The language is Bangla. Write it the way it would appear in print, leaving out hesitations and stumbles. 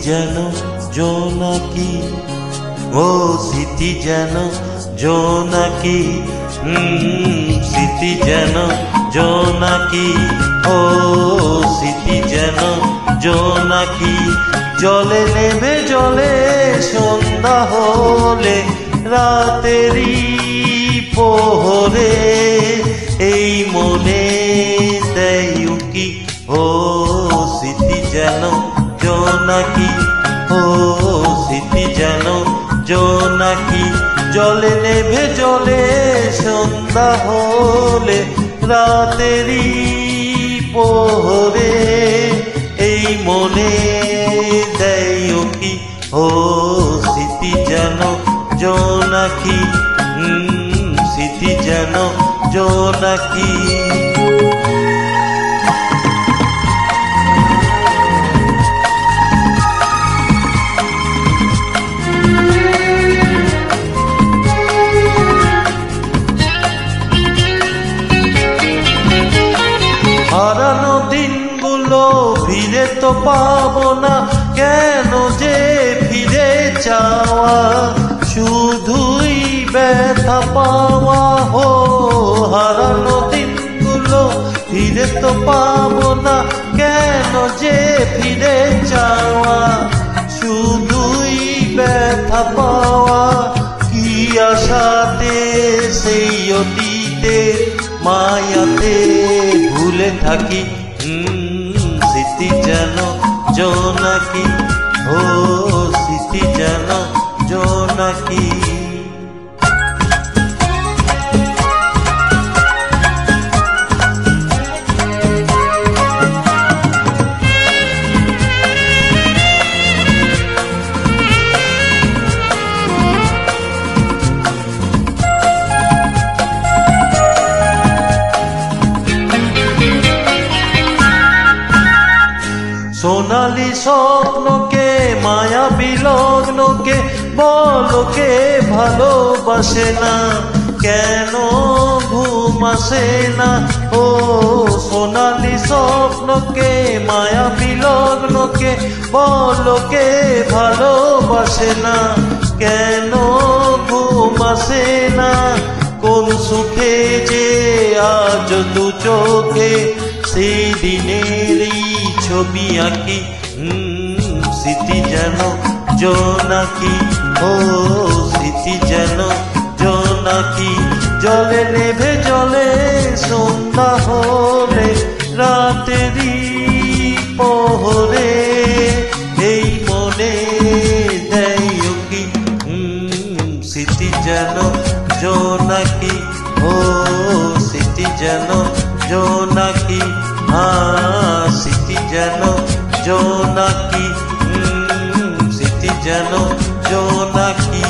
যেন জোনাকি, ও স্মৃতি যেন জোনাকি, স্মৃতি যেন জোনাকি, ও স্মৃতি যেন জোনাকি। জলে নেমে জলে সন্ধ্যা হলে রাতেরই পোহরে এই মনে দেয় উকি, ও স্মৃতি যেন জোনাকি, ও স্মৃতি যেন জোনাকি। জলে নেভে জলে সন্ধ্যা হলে রাতেরই পোহরে এই মনে দেয় উকি, ও স্মৃতি যেন জোনাকি, স্মৃতি যেন জোনাকি। হারানো দিনগুলো ফিরে তো পাবো না, কেন যে ফিরে চাওয়া, শুধুই ব্যথা পাওয়া। হো হারানো দিনগুলো ফিরে তো পাবো না, কেন যে ফিরে চাওয়া, শুধুই ব্যথা পাওয়া। কি আশাতে সেই অতীতের মায়াতে ভুলে থাকি, স্মৃতি যেন জোনাকি, ও স্মৃতি যেন জোনাকি। সোনালি স্বপ্নকে মায়াবী লগ্নকে বলো কে ভালোবাসে না, কেন ঘুম আসে না। ও সোনালি স্বপ্নকে মায়াবী লগ্নকে বলো কে ভালোবাসে না, কেন ঘুম আসে না। কোন সুখে যে আজ দু চোখে সেই দিনেরই ছবি আঁকি, স্মৃতি যেন জোনাকি, ও স্মৃতি যেন জোনাকি। জলে নেভে জলে সন্ধ্যা হলে রাতেরই পোহরে এই মনে দেয় উকি, স্মৃতি যেন জোনাকি, ও স্মৃতি যেন জোনাকি। স্মৃতি যেন জোনাকি, স্মৃতি যেন জোনাকি।